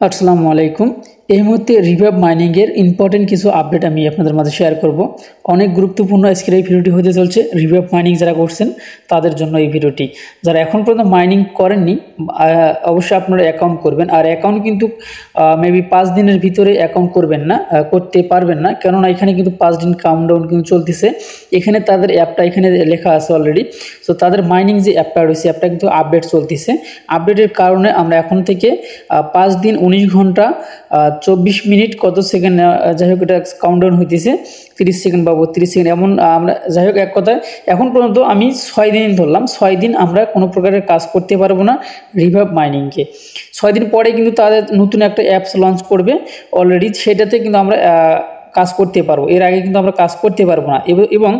আসসালামু আলাইকুম। এই মুহূর্তে রিভাব মাইনিংয়ের ইম্পর্টেন্ট কিছু আপডেট আমি আপনাদের মাঝে শেয়ার করব। অনেক গুরুত্বপূর্ণ আজকের এই ভিডিওটি হতে চলছে। রিভাব মাইনিং যারা করছেন তাদের জন্য এই ভিডিওটি। যারা এখন পর্যন্ত মাইনিং করেননি অবশ্যই আপনারা অ্যাকাউন্ট করবেন। আর অ্যাকাউন্ট কিন্তু মেবি 5 দিনের ভিতরে অ্যাকাউন্ট করবেন না, করতে পারবেন না, কেননা এখানে কিন্তু 5 দিন কাউন্টডাউন কিন্তু চলতেছে। এখানে তাদের অ্যাপটা এখানে লেখা আছে অলরেডি। সো তাদের মাইনিং যে অ্যাপটা রয়েছে অ্যাপটা কিন্তু আপডেট চলতেছে। আপডেটের কারণে আমরা এখন থেকে 5 দিন 19 ঘন্টা 24 মিনিট কত সেকেন্ড, যাই হোক এটা কাউন্টডাউন হইতেছে 30 সেকেন্ড বা 32 সেকেন্ড এমন। আমরা যাই হোক এক কথায় এখন পর্যন্ত আমি 6 দিন ধরলাম, 6 দিন আমরা কোনো প্রকারের কাজ করতে পারবো না রিভাব মাইনিংকে। 6 দিন পরে কিন্তু তাদের নতুন একটা অ্যাপস লঞ্চ করবে অলরেডি, সেটাতে কিন্তু আমরা কাজ করতে পারবো। এর আগে কিন্তু আমরা কাজ করতে পারবো না। এবং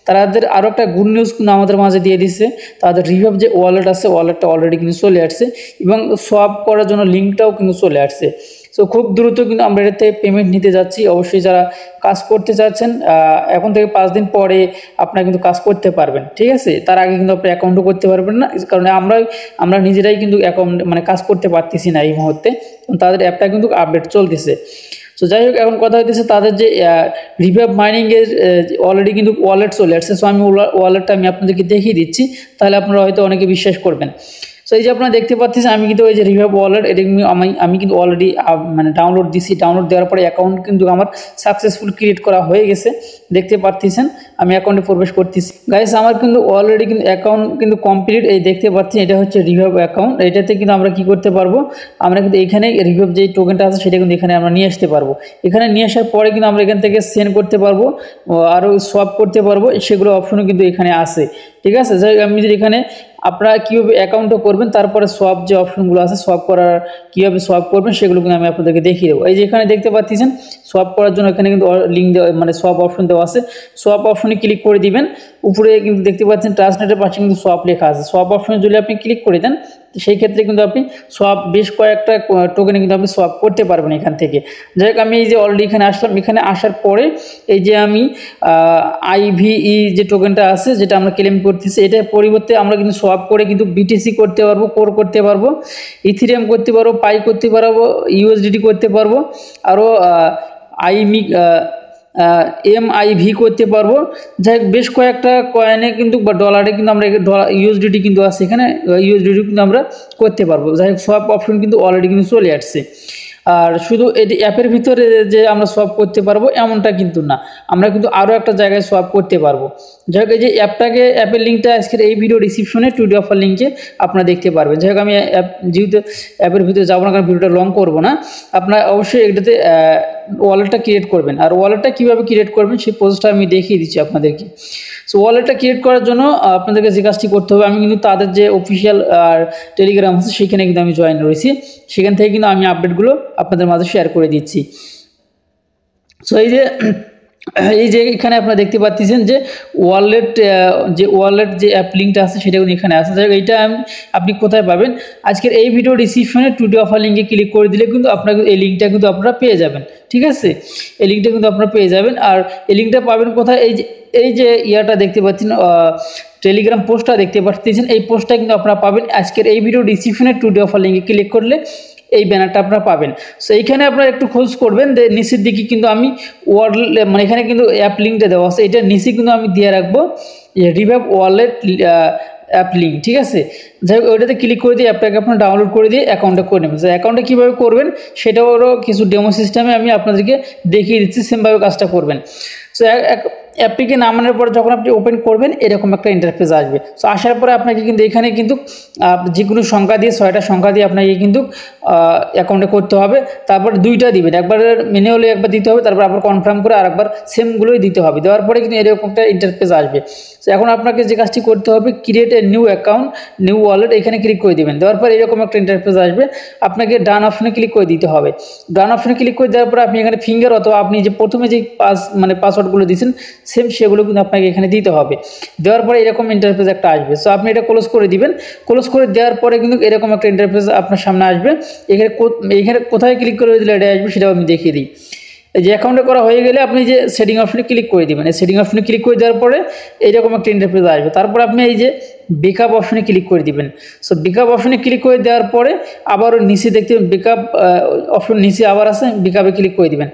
তাদের আরও একটা গুড নিউজ কিন্তু আমাদের মাঝে দিয়ে দিচ্ছে। তাদের রিভাব যে ওয়ালেট আছে ওয়ালেটটা অলরেডি কিন্তু চলে আসছে এবং সোয়াপ করার জন্য লিঙ্কটাও কিন্তু চলে আসছে। সো খুব দ্রুত কিন্তু আমরা এটাতে পেমেন্ট নিতে যাচ্ছি। অবশ্যই যারা কাজ করতে চাচ্ছেন এখন থেকে 5 দিন পরে আপনারা কিন্তু কাজ করতে পারবেন, ঠিক আছে। তার আগে কিন্তু আপনি অ্যাকাউন্টও করতে পারবেন না, কারণ আমরা নিজেরাই কিন্তু অ্যাকাউন্ট মানে কাজ করতে পারতেছি না এই মুহূর্তে। তাদের অ্যাপটা কিন্তু আপডেট চলতেছে। সো যাই হোক এখন কথা হইতেছে তাদের যে রিভাব মাইনিংয়ের অলরেডি কিন্তু ওয়ালেট চলে আসছে। সো আমি ওয়ালেটটা আমি আপনাদেরকে দেখিয়ে দিচ্ছি, তাহলে আপনারা হয়তো অনেকে বিশ্বাস করবেন। সো এই যে আপনারা দেখতে পাচ্ছেন আমি কিন্তু ওই যে রিভাব ওয়ালেট এটা আমি কিন্তু অলরেডি মানে ডাউনলোড দিছি। ডাউনলোড দেওয়ার পরে অ্যাকাউন্ট কিন্তু আমার সাকসেসফুল ক্রিয়েট করা হয়ে গেছে, দেখতে পাচ্ছেন। আমি অ্যাকাউন্টে প্রবেশ করতেছি। গাইস আমার কিন্তু অলরেডি কিন্তু অ্যাকাউন্ট কিন্তু কমপ্লিট, এই দেখতে পাচ্ছেন এটা হচ্ছে রিভাব অ্যাকাউন্ট। এটাতে কিন্তু আমরা কি করতে পারবো, আমরা কিন্তু এখানে রিভাব যে টোকেনটা আছে সেটা কিন্তু এখানে আমরা নিয়ে আসতে পারবো। এখানে নিয়ে আসার পরে কিন্তু আমরা এখান থেকে সেন্ড করতে পারবো, আরও সোয়াপ করতে পারবো, সেগুলো অপশনও কিন্তু এখানে আছে, ঠিক আছে। যাই আমি যদি এখানে আপনারা কীভাবে অ্যাকাউন্টও করবেন, তারপরে সোয়াপ যে অপশনগুলো আছে সোয়াপ করার কীভাবে সোয়াপ করবেন সেগুলো কিন্তু আমি আপনাদেরকে দেখিয়ে দেবো। এই যে এখানে দেখতে পাচ্ছেন সোয়াপ করার জন্য এখানে কিন্তু লিঙ্ক দেওয়া মানে সোয়াপ অপশন দেওয়া আছে। সোয়াপ অপশনে ক্লিক করে দিবেন। উপরে কিন্তু দেখতে পাচ্ছেন ট্রান্সলেটের পাশে কিন্তু সোয়াপ লেখা আছে। সোয়াপ অপশনে যদি আপনি ক্লিক করে দেন সেই ক্ষেত্রে কিন্তু আপনি সোয়াপ বেশ কয়েকটা টোকেনে কিন্তু আপনি সোয়াপ করতে পারবেন এখান থেকে। যাই হোক আমি এই যে অলরেডি এখানে আসলাম। এখানে আসার পরে এই যে আমি IVE যে টোকেনটা আছে যেটা আমরা ক্লেম করতেছি, এটার পরিবর্তে আমরা কিন্তু সোয়াপ করে কিন্তু BTC করতে পারবো, কোর করতে পারবো, ইথিরিয়াম করতে পারবো, পাই করতে পারবো, USDT করতে পারবো, আরও MIV করতে পারবো। যাই হোক বেশ কয়েকটা কয়েনে কিন্তু বা ডলারে কিন্তু আমরা USDT কিন্তু আছে, এখানে USDT কিন্তু আমরা করতে পারবো। যাই হোক সোয়াপ অপশন কিন্তু অলরেডি কিন্তু চলে আসছে। আর শুধু এটি অ্যাপের ভিতরে যে আমরা সোয়াপ করতে পারবো এমনটা কিন্তু না, আমরা কিন্তু আরও একটা জায়গায় সোয়াপ করতে পারবো। যাই হোক এই যে অ্যাপের লিঙ্কটা আজকের এই ভিডিও ডিসক্রিপশনে টুডে অফার লিঙ্কে আপনারা দেখতে পারবেন। যাই হোক আমি যেহেতু অ্যাপের ভিতরে যাবো না, কারণ ভিডিওটা লং করবো না, আপনারা অবশ্যই এটাতে ওয়ালেটটা ক্রিয়েট করবেন। আর ওয়ালেটটা কীভাবে ক্রিয়েট করবেন সেই প্রসেসটা আমি দেখিয়ে দিচ্ছি আপনাদেরকে। সো ওয়ালেটটা ক্রিয়েট করার জন্য আপনাদেরকে যে কাজটি করতে হবে, আমি কিন্তু তাদের যে অফিসিয়াল টেলিগ্রাম আছে সেখানে কিন্তু আমি জয়েন রয়েছি। সেখান থেকে কিন্তু আমি আপডেটগুলো আপনাদের মাঝে শেয়ার করে দিচ্ছি। সো এই যে এখানে আপনারা দেখতে পাচ্ছেন যে ওয়ালেট যে অ্যাপ লিঙ্কটা আছে সেটা কিন্তু এখানে আছে। যাই হোক এইটা আপনি কোথায় পাবেন, আজকের এই ভিডিও ডিসক্রিপশনে টুডে অফার লিঙ্কে ক্লিক করে দিলে কিন্তু আপনার এই লিঙ্কটা কিন্তু আপনারা পেয়ে যাবেন, ঠিক আছে। এই লিঙ্কটা কিন্তু আপনারা পেয়ে যাবেন। আর এই লিঙ্কটা পাবেন কোথায়, এই যে ইয়াটা দেখতে পাচ্ছেন টেলিগ্রাম পোস্টটা দেখতে পাচ্ছেন, এই পোস্টটা কিন্তু আপনারা পাবেন আজকের এই ভিডিও ডিসক্রিপশনে টুডে অফার লিঙ্কে ক্লিক করলে এই ব্যানারটা আপনারা পাবেন। সো এইখানে আপনারা একটু খোঁজ করবেন যে নিচের দিকে কিন্তু আমি মানে এখানে কিন্তু অ্যাপ লিঙ্কটা দেওয়া আছে, এটা নিচে কিন্তু আমি দিয়ে রাখবো রিভাব ওয়ালেট অ্যাপ লিঙ্ক, ঠিক আছে। যাই হোক ওইটাতে ক্লিক করে দিয়ে অ্যাপটাকে আপনার ডাউনলোড করে দিয়ে অ্যাকাউন্টটা করে নেবেন। অ্যাকাউন্টটা কীভাবে করবেন সেটারও কিছু ডেমো সিস্টেমে আমি আপনাদেরকে দেখিয়ে দিচ্ছি, সেমভাবে কাজটা করবেন। সো অ্যাপটিকে নামানোর পর যখন আপনি ওপেন করবেন এরকম একটা ইন্টারফেস আসবে। সো আসার পরে আপনাকে কিন্তু এখানে কিন্তু যে কোনো সংখ্যা দিয়ে 6টা সংখ্যা দিয়ে আপনাকে কিন্তু অ্যাকাউন্টে করতে হবে। তারপর 2টা দিবেন, একবার ম্যানুয়ালি একবার দিতে হবে, তারপর আবার কনফার্ম করে আরেকবার সেমগুলোই দিতে হবে। দেওয়ার পরে কিন্তু এরকম একটা ইন্টারফেস আসবে। সো এখন আপনাকে যে কাজটি করতে হবে create a new account new wallet, এখানে ক্লিক করে দিবেন। দেওয়ার পর এরকম একটা ইন্টারফেস আসবে, আপনাকে ডান অপশনে ক্লিক করে দিতে হবে। ডান অপশনে ক্লিক করে দেওয়ার পরে আপনি এখানে ফিঙ্গার অথবা আপনি যে প্রথমে যে পাসওয়ার্ডগুলো দিয়েছেন সেম সেগুলো কিন্তু আপনাকে এখানে দিতে হবে। দেওয়ার পরে এরকম ইন্টারফেস একটা আসবে। সো আপনি এটা ক্লোজ করে দিবেন। ক্লোজ করে দেওয়ার পরে কিন্তু এরকম একটা ইন্টারফেস আপনার সামনে আসবে। এখানে কোথায় ক্লিক করে দিলে এটা আসবে সেটাও আমি দেখিয়ে দিই। এই যে অ্যাকাউন্টে করা হয়ে গেলে আপনি যে সেটিং অপশনে ক্লিক করে দিবেন। এই সেটিং অপশনে ক্লিক করে দেওয়ার পরে এইরকম একটা ইন্টারফেস আসবে। তারপর আপনি এই যে ব্যাকআপ অপশনে ক্লিক করে দিবেন। সো ব্যাকআপ অপশনে ক্লিক করে দেওয়ার পরে আবারও নিচে দেখতে ব্যাকআপ অপশন নিচে আবার আছে, ব্যাকআপে ক্লিক করে দিবেন।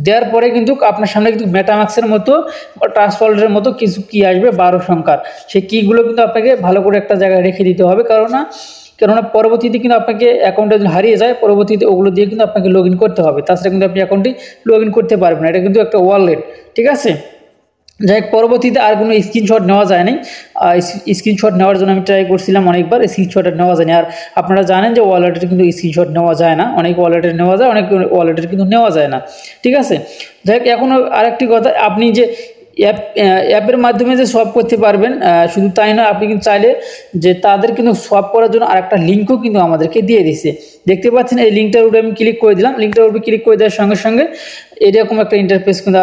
দেওয়ার পরে কিন্তু আপনার সামনে কিন্তু মেটামাক্সের মতো বা ট্রাস্ট ওয়ালেটের মতো কিছু কি আসবে 12 সংখ্যার। সেই কিগুলো কিন্তু আপনাকে ভালো করে একটা জায়গায় রেখে দিতে হবে, কেননা পরবর্তীতে কিন্তু আপনাকে অ্যাকাউন্টটা যদি হারিয়ে যায় পরবর্তীতে ওগুলো দিয়ে কিন্তু আপনাকে লগ ইন করতে হবে, তাছাড়া কিন্তু আপনি অ্যাকাউন্টটি লগ ইন করতে পারবেন না। এটা কিন্তু একটা ওয়ালেট, ঠিক আছে। যাই হোক, পরবর্তীতে আর কোনো স্ক্রিনশট নেওয়া যায় নাই। স্ক্রিনশট নেওয়ার জন্য আমি ট্রাই করছিলাম অনেকবার, স্ক্রিনশট নেওয়া যায়নি। আর আপনারা জানেন যে ওয়ালেটের কিন্তু স্ক্রিনশট নেওয়া যায় না, অনেক ওয়ালেটের নেওয়া যায়, অনেক ওয়ালেটের কিন্তু নেওয়া যায় না, ঠিক আছে। যাই হোক, এখনও আরেকটি কথা, আপনি যে অ্যাপের মাধ্যমে যে সোয়াপ করতে পারবেন, শুধু তাই নয়, আপনি কিন্তু চাইলে যে তাদের কিন্তু সোয়াপ করার জন্য আরেকটা লিঙ্কও কিন্তু আমাদেরকে দিয়ে দিছে। দেখতে পাচ্ছেন এই লিঙ্কটার উপরে আমি ক্লিক করে দিলাম। লিঙ্কটার উপরে ক্লিক করে দেওয়ার সঙ্গে সঙ্গে এরকম একটা ইন্টারফেস কিন্তু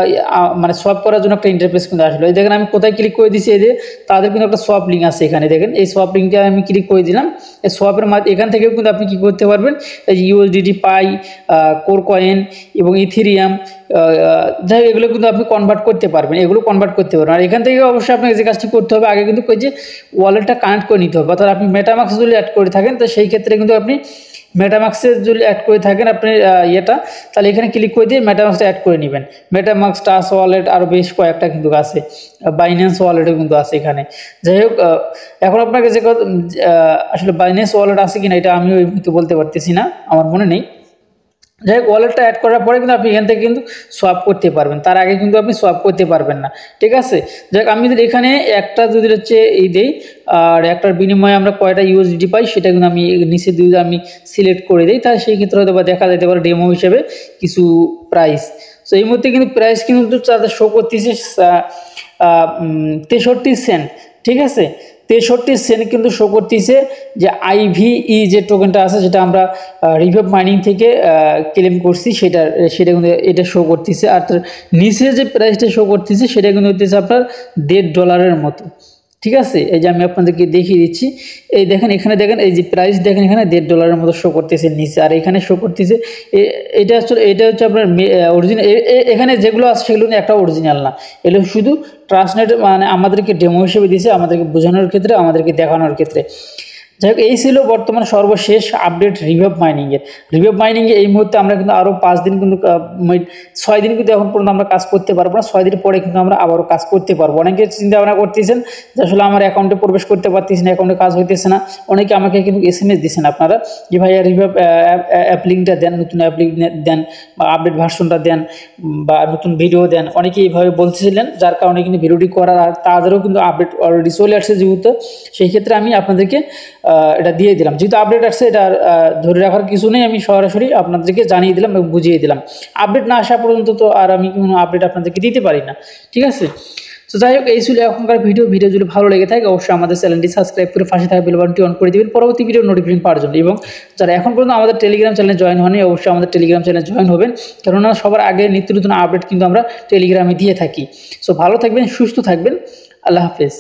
মানে সোয়াপ করার জন্য একটা ইন্টারফেস কিন্তু আসলো। এই দেখেন আমি কোথায় ক্লিক করে দিচ্ছি, এই যে তাদের কিন্তু একটা সোয়াপ লিঙ্ক আছে এখানে, দেখেন এই সোয়াপ লিঙ্কটা আমি ক্লিক করে দিলাম। এই সোয়াপের এখান থেকেও কিন্তু আপনি কী করতে পারবেন, এই ইউএসডিটি, পাই, কোর কয়েন এবং ইথেরিয়াম, যাই হোক এগুলো কিন্তু আপনি কনভার্ট করতে পারবেন, এগুলো কনভার্ট করতে পারবেন। আর এখান থেকে অবশ্যই আপনাকে যে কাজটি করতে হবে, আগে কিন্তু ওই যে ওয়ালেটটা কানেক্ট করে নিতে হবে। অর্থাৎ আপনি মেটামাক্স যদি অ্যাড করে থাকেন তো সেই ক্ষেত্রে কিন্তু আপনি মেটামাক্সে যদি অ্যাড করে থাকেন আপনি তাহলে এখানে ক্লিক করে দিয়ে মেটামাক্সটা অ্যাড করে নেবেন। মেটামাক্স, ট্রাস্ট ওয়ালেট আরও বেশ কয়েকটা কিন্তু আছে, বাইন্যান্স ওয়ালেটও কিন্তু আছে এখানে। যাই হোক, এখন আপনাকে যে আসলে বাইন্যান্স ওয়ালেট আছে কিনা এটা আমি ওই মুহূর্তে বলতে পারতেছি না, আমার মনে নেই। যাই হোক, ওয়ালেটটা অ্যাড করার পরে কিন্তু আপনি এখান থেকে কিন্তু সোয়াপ করতে পারবেন, তার আগে কিন্তু আপনি সোয়াপ করতে পারবেন না, ঠিক আছে। যাই হোক, আমি যদি এখানে একটা যদি এই দেই আর একটার বিনিময়ে আমরা কয়টা ইউএসডি পাই সেটা কিন্তু আমি নিচে যদি আমি সিলেক্ট করে দিই, তাহলে সেই ক্ষেত্রে হয়তো বা দেখা যেতে পারে ডেমো হিসেবে কিছু প্রাইস। সো এই মুহূর্তে কিন্তু প্রাইস কিন্তু তাদের শো করতেছে 63 সেন্ট, ঠিক আছে। 63 সেন্ট কিন্তু শো করতেছে যে IVE যে টোকেনটা আছে, যেটা আমরা রিভাইভ মাইনিং থেকে ক্লেম করছি, সেটা কিন্তু এটা শো করতেছে। আর তার নিচে যে প্রাইসটা শো করতেছে সেটা কিন্তু হচ্ছে আপনার $1.5 মতো, ঠিক আছে। এই যে আমি আপনাদেরকে দেখিয়ে দিচ্ছি, এই দেখেন এখানে, দেখেন এই যে প্রাইস দেখেন এখানে $1.5 মতো শো করতেছে নিচে, আর এখানে শো করতেছে এটা হচ্ছে আপনার অরিজিনাল। এখানে যেগুলো আছে সেগুলো একটা অরিজিনাল না, এগুলো শুধু ট্রান্সলেট মানে আমাদেরকে ডেমো হিসেবে দিয়েছে, আমাদেরকে বোঝানোর ক্ষেত্রে, আমাদেরকে দেখানোর ক্ষেত্রে। যাই হোক, এই ছিল বর্তমান সর্বশেষ আপডেট রিভাইভ মাইনিংয়ের। রিভাইভ মাইনিংয়ে এই মুহূর্তে আমরা কিন্তু আরও 5 দিন কিন্তু 6 দিন কিন্তু এখন পর্যন্ত আমরা কাজ করতে পারবো না, 6 দিন পরে কিন্তু আমরা আবারও কাজ করতে পারবো। অনেকে চিন্তা ভাবনা করতেছেন যে আসলে আমার অ্যাকাউন্টে প্রবেশ করতে পারতেছি না, অ্যাকাউন্টে কাজ হইতেছে না। অনেকে আমাকে কিন্তু SMS দিচ্ছেন আপনারা যে ভাইয়া রিভাইভ অ্যাপ লিঙ্কটা দেন, নতুন অ্যাপ লিঙ্ক দেন, বা আপডেট ভার্সনটা দেন, বা নতুন ভিডিও দেন, অনেকে এইভাবে বলতেছিলেন, যার কারণে কিন্তু ভিডিওটি করার, আর তাদেরও কিন্তু আপডেট অলরেডি চলে আসছে যেহেতু, সেই ক্ষেত্রে আমি আপনাদেরকে এটা দিয়ে দিলাম। যেহেতু আপডেট আসছে এটা ধরে রাখার কিছু নেই, আমি সরাসরি আপনাদেরকে জানিয়ে দিলাম এবং বুঝিয়ে দিলাম। আপডেট না আসা পর্যন্ত তো আর আমি কোনো আপডেট আপনাদেরকে দিতে পারি না, ঠিক আছে। তো যাই হোক, এই ছিল এখনকার ভিডিও যদি ভালো লেগে থাকে অবশ্যই আমাদের চ্যানেলটি সাবস্ক্রাইব করে পাশে থাকা বেল বাটনটি অন করে দেবেন পরবর্তী ভিডিও নোটিফিকেশন পাওয়ার জন্য। এবং যারা এখন পর্যন্ত আমাদের টেলিগ্রাম চ্যানেলে জয়েন হয়নি অবশ্যই আমাদের টেলিগ্রাম চ্যানেলে জয়েন হবেন, কেননা সবার আগে নিত্য নতুন আপডেট কিন্তু আমরা টেলিগ্রামে দিয়ে থাকি। সো ভালো থাকবেন, সুস্থ থাকবেন, আল্লাহ হাফেজ।